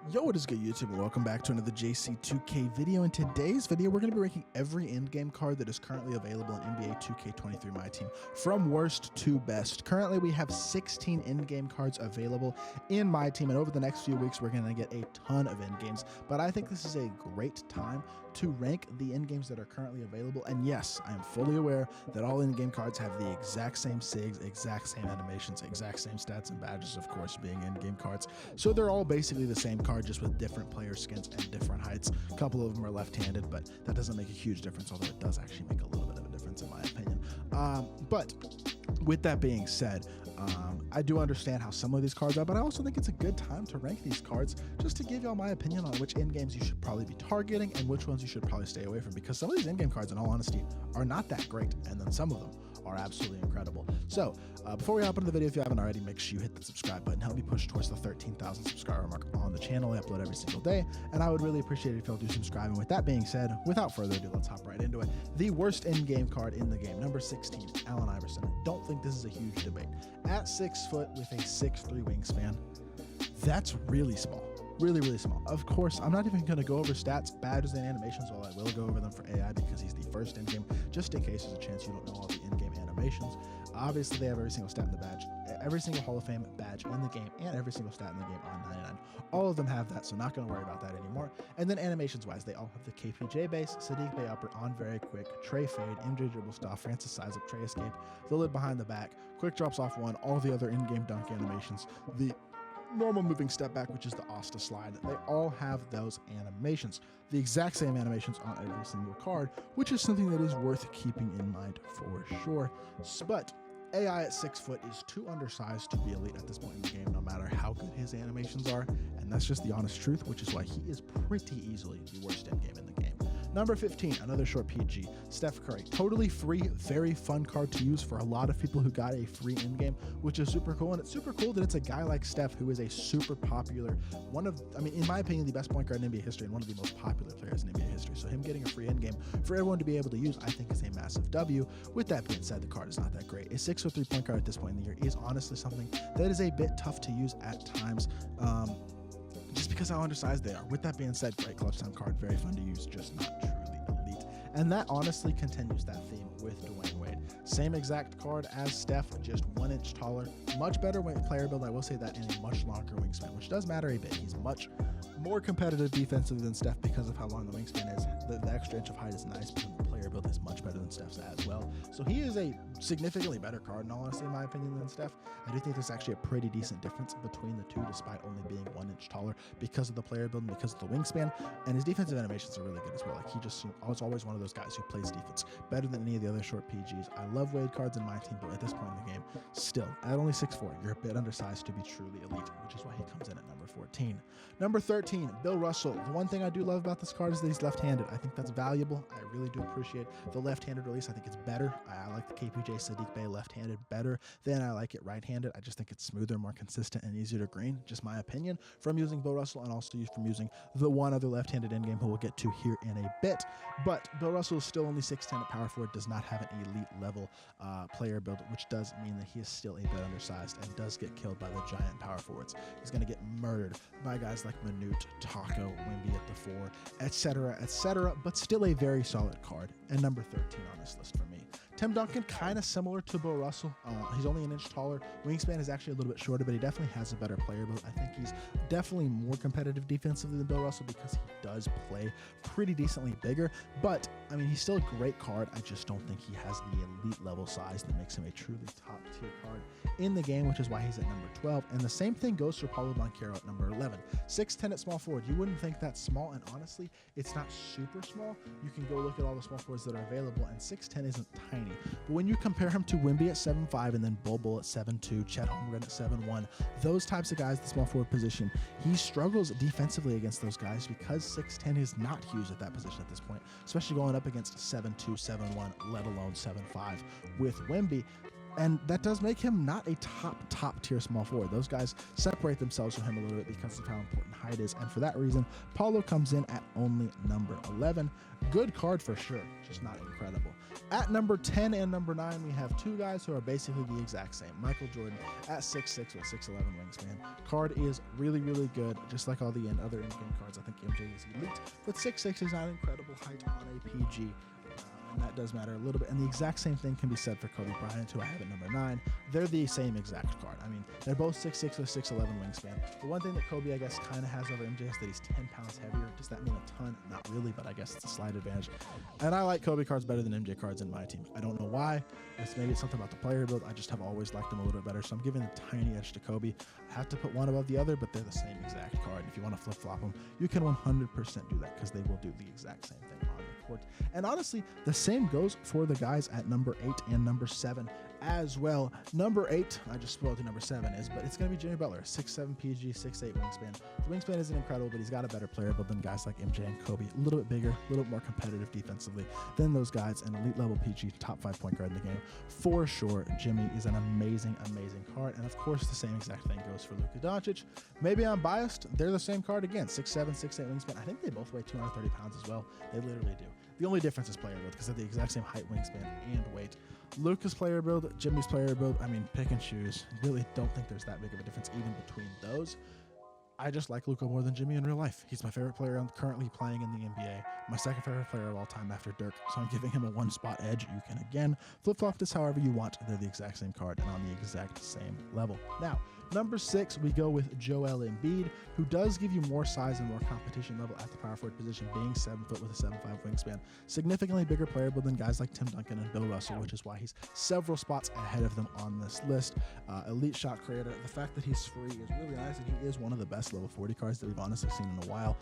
Yo, what is good, YouTube, and welcome back to another JC2K video. In today's video, we're going to be ranking every in-game card that is currently available in NBA 2K23 MyTEAM from worst to best. Currently, we have 16 in-game cards available in MyTEAM, and over the next few weeks, we're going to get a ton of in-games. But I think this is a great time to rank the in-games that are currently available. And yes, I am fully aware that all in-game cards have the exact same SIGs, exact same animations, exact same stats and badges, of course, being in-game cards. So they're all basically the same card, just with different player skins and different heights. A couple of them are left-handed, but that doesn't make a huge difference, although it does actually make a little bit of a difference in my opinion. But with that being said, I do understand how similar these cards are, but I also think it's a good time to rank these cards just to give y'all my opinion on which in-games you should probably be targeting and which ones you should probably stay away from, because some of these in-game cards, in all honesty, are not that great, and then some of them are absolutely incredible. So before we hop into the video, if you haven't already, make sure you hit the subscribe button. Help me push towards the 13,000 subscriber mark on the channel. I upload every single day, and I would really appreciate it if y'all do subscribe. And with that being said, without further ado, let's hop right into it. The worst in-game card in the game, number 16, Allen Iverson. Don't think this is a huge debate. At 6 foot with a 6'3" wingspan, that's really small. Really small. Of course, I'm not even going to go over stats, badges, and animations, while I will go over them for AI because he's the first in-game, just in case there's a chance you don't know all the in-game animations. Obviously, they have every single stat in the badge, every single Hall of Fame badge in the game, and every single stat in the game on 99. All of them have that, so not going to worry about that anymore. And then animations-wise, they all have the KPJ base, Sadiq Bey upper on very quick, Trey fade, MJ dribble stop, Francis Isaac, Trey escape, the lid behind the back, quick drops off one, all the other in-game dunk animations, the normal moving step back, which is the Asta slide. They all have those animations, the exact same animations on every single card, which is something that is worth keeping in mind for sure. But AI at 6 foot is too undersized to be elite at this point in the game, no matter how good his animations are, and that's just the honest truth, which is why he is pretty easily the worst in game in the game. Number 15, another short PG, Steph Curry. Totally free, very fun card to use for a lot of people who got a free in-game, which is super cool. And it's super cool that it's a guy like Steph who is a super popular, in my opinion, the best point guard in NBA history and one of the most popular players in NBA history. So him getting a free in-game for everyone to be able to use, I think, is a massive W. With that being said, the card is not that great. A 6'3" point guard at this point in the year is honestly something that is a bit tough to use at times. Just because how undersized they are. With that being said, great clutch time card, very fun to use, just not truly elite. And that honestly continues that theme with DWade. Same exact card as Steph, just 1 inch taller, much better player build. I will say that, in a much longer wingspan, which does matter a bit. He's much more competitive defensively than Steph because of how long the wingspan is. The extra inch of height is nice, but the player build is much better than Steph's as well. So he is a significantly better card, in all honesty, in my opinion, than Steph. I do think there's actually a pretty decent difference between the two, despite only being 1 inch taller, because of the player build and because of the wingspan. And his defensive animations are really good as well. Like, he just was always one of those guys who plays defense better than any of the other short PGs. I love Wade cards in my team, but at this point in the game, still, at only 6'4", you're a bit undersized to be truly elite, which is why he comes in at number 14. Number 13, Bill Russell. The one thing I do love about this card is that he's left-handed. I think that's valuable. I really do appreciate the left-handed release. I think it's better. I like the KPJ Sadiq Bey left-handed better than I like it right-handed. I just think it's smoother, more consistent, and easier to green. Just my opinion from using Bill Russell, and also from using the one other left-handed in-game who we'll get to here in a bit. But Bill Russell is still only 6'10" at power forward, does not have an elite level player build, which does mean that he is still a bit undersized and does get killed by the giant power forwards. He's going to get murdered by guys like Manute, Taco, Wemby at the 4, etc., but still a very solid card, and number 13 on this list for me. Tim Duncan, kind of similar to Bill Russell. He's only 1 inch taller. Wingspan is actually a little bit shorter, but he definitely has a better player build. I think he's definitely more competitive defensively than Bill Russell because he does play pretty decently bigger. But, he's still a great card. I just don't think he has the elite level size that makes him a truly top tier card in the game, which is why he's at number 12. And the same thing goes for Paulo Banchero at number 11. 6'10" at small forward. You wouldn't think that's small, and honestly, it's not super small. You can go look at all the small forwards that are available, and 6'10" isn't tiny. But when you compare him to Wemby at 7'5", and then Bol Bol at 7'2", Chet Holmgren at 7'1", those types of guys, the small forward position, he struggles defensively against those guys because 6'10" is not huge at that position at this point, especially going up against 7'2", 7'1", let alone 7'5". With Wemby, And that does make him not a top tier small forward. Those guys separate themselves from him a little bit because of how important height is. And for that reason, Paulo comes in at only number 11. Good card for sure, just not incredible. At number 10 and number 9, we have two guys who are basically the exact same. Michael Jordan at 6'6" with 6'11" wingspan. Card is really good, just like all the other in-game cards. I think MJ is elite, but 6'6" is not incredible height on a PG. And that does matter a little bit. And the exact same thing can be said for Kobe Bryant, who I have at number 9. They're the same exact card. I mean, they're both 6'6" with 6'11" wingspan. The one thing that Kobe, I guess, kind of has over MJ is that he's 10 pounds heavier. Does that mean a ton? Not really, but I guess it's a slight advantage. And I like Kobe cards better than MJ cards in my team. I don't know why. Maybe it's something about the player build. I just have always liked them a little bit better. So I'm giving a tiny edge to Kobe. I have to put one above the other, but they're the same exact card. If you want to flip-flop them, you can 100% do that because they will do the exact same thing on the court. And honestly, the same goes for the guys at number 8 and number 7 as well. Number 8, I just spoiled who number 7 is, but it's going to be Jimmy Butler, 6'7" PG, 6'8" wingspan. The wingspan isn't incredible, but he's got a better player build than guys like MJ and Kobe. A little bit bigger, a little bit more competitive defensively than those guys. An elite level PG, top 5 point guard in the game. For sure, Jimmy is an amazing card. And of course, the same exact thing goes for Luka Doncic. Maybe I'm biased. They're the same card again, 6'7", 6'8" wingspan. I think they both weigh 230 pounds as well. They literally do. The only difference is player build because they're the exact same height, wingspan, and weight. Luka's player build, Jimmy's player build, I mean, pick and choose. Really don't think there's that big of a difference even between those. I just like Luka more than Jimmy in real life. He's my favorite player I'm currently playing in the NBA. My second favorite player of all time after Dirk. So I'm giving him a 1-spot edge. You can, again, flip-flop this however you want. They're the exact same card and on the exact same level. Now, number 6, we go with Joel Embiid, who does give you more size and more competition level at the power forward position, being 7 foot with a 7'5" wingspan. Significantly bigger player build than guys like Tim Duncan and Bill Russell, which is why he's several spots ahead of them on this list. Elite shot creator. The fact that he's free is really nice, and he is one of the best level 40 cards that we've honestly seen in a while.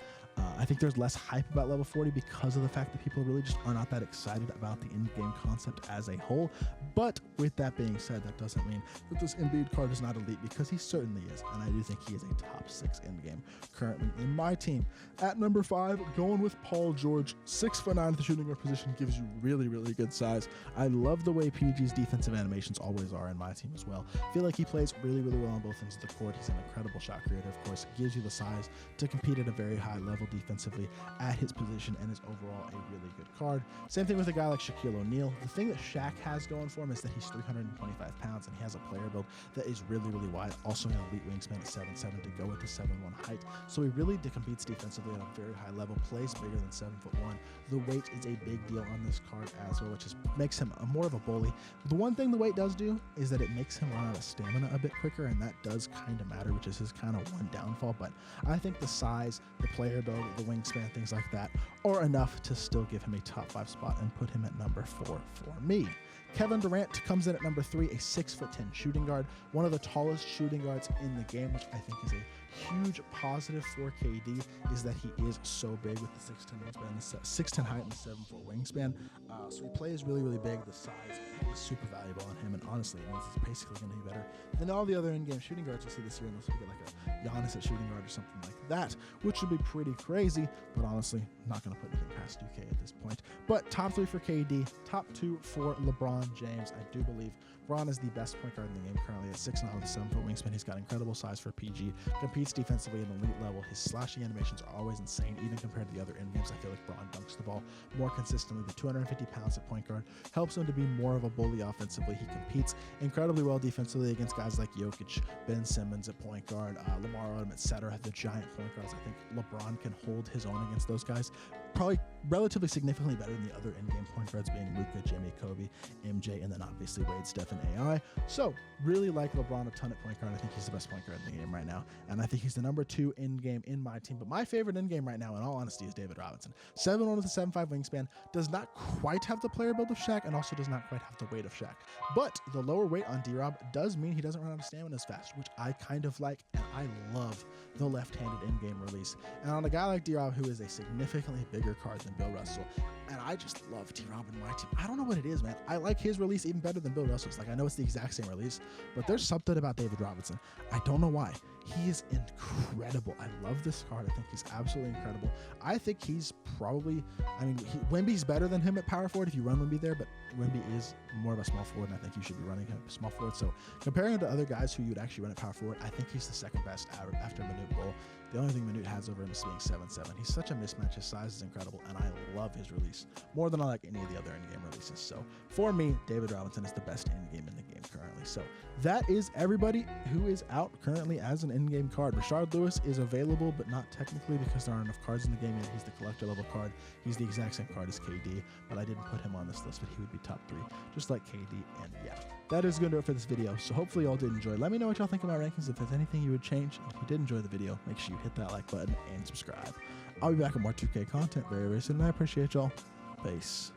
I think there's less hype about level 40 because of the fact that people really just are not that excited about the in-game concept as a whole. But with that being said, that doesn't mean that this Embiid card is not elite, because he certainly is, and I do think he is a top 6 in-game currently in my team. At number 5, going with Paul George, 6'9" at the shooting guard position, gives you really good size. I love the way PG's defensive animations always are in my team as well. I feel like he plays really well on both ends of the court. He's an incredible shot creator, of course, gives you the size to compete at a very high level defensively at his position, and is overall a really good card. Same thing with a guy like Shaquille O'Neal. The thing that Shaq has going for him is that he's 325 pounds, and he has a player build that is really wide. Also an elite wingspan at 7'7" to go with the 7'1" height. So he really competes defensively at a very high level, plays bigger than 7'1". The weight is a big deal on this card as well, which makes him more of a bully. The one thing the weight does do is that it makes him run out of stamina a bit quicker, and that does kind of matter, which is his kind of one downfall. But I think the size, the player build, the wingspan, things like that are enough to still give him a top 5 spot and put him at number 4 for me. Kevin Durant comes in at number 3, a 6'10" shooting guard, one of the tallest shooting guards in the game, which I think is a huge positive for KD, is that he is so big with the 6'10" wingspan, 6'10" height and 7'4" wingspan. So he plays really big. The size is super valuable on him, and honestly, it means he's basically going to be better than all the other in-game shooting guards we see this year, unless we get like a Giannis at shooting guard or something like that, which would be pretty crazy. But honestly, I'm not going to put anything past 2K at this point. But top 3 for KD, top 2 for LeBron James. I do believe LeBron is the best point guard in the game currently at 6'9" with a 7-foot wingspan. He's got incredible size for PG, competes defensively at an elite level. His slashing animations are always insane, even compared to the other in-games. I feel like LeBron dunks the ball more consistently. The 250 pounds at point guard helps him to be more of a bully offensively. He competes incredibly well defensively against guys like Jokic, Ben Simmons at point guard, Lamar Odom, etc. The giant point guards. I think LeBron can hold his own against those guys. Probably relatively significantly better than the other in-game point guards, being Luka, Jimmy, Kobe, MJ, and then obviously Wade, Steph, and AI. So really like LeBron a ton at point guard. I think he's the best point guard in the game right now, and I think he's the number 2 in-game in my team. But my favorite in-game right now, in all honesty, is David Robinson. 7'1" with a 7'5" wingspan, does not quite have the player build of Shaq, and also does not quite have the weight of Shaq. But the lower weight on D-Rob does mean he doesn't run out of stamina as fast, which I kind of like, and I love the left-handed in-game release. And on a guy like D-Rob, who is a significantly bigger card than Bill Russell. And I just love T-Rob in my team. I don't know what it is, man. I like his release even better than Bill Russell's. Like, I know it's the exact same release, but there's something about David Robinson. I don't know why. He is incredible. I love this card. I think he's absolutely incredible. I think he's probably, I mean, Wemby's better than him at power forward if you run Wemby there, but Wemby is more of a small forward, and I think you should be running him small forward. So comparing him to other guys who you would actually run at power forward, I think he's the second best after Manute Bol. The only thing Manute has over him is being 7'7". He's such a mismatch. His size is incredible, and I love his release more than I like any of the other in-game releases. So for me, David Robinson is the best in-game in the game currently. So that is everybody who is out currently as an in-game card. Rashard Lewis is available, but not technically because there aren't enough cards in the game yet. He's the collector level card. He's the exact same card as KD, but I didn't put him on this list, but he would be top 3, just like KD. And yeah, that is going to do it for this video. So hopefully y'all did enjoy. Let me know what y'all think about rankings. If there's anything you would change. If you did enjoy the video, make sure you hit that like button and subscribe. I'll be back with more 2K content very, very soon, and I appreciate y'all. Peace.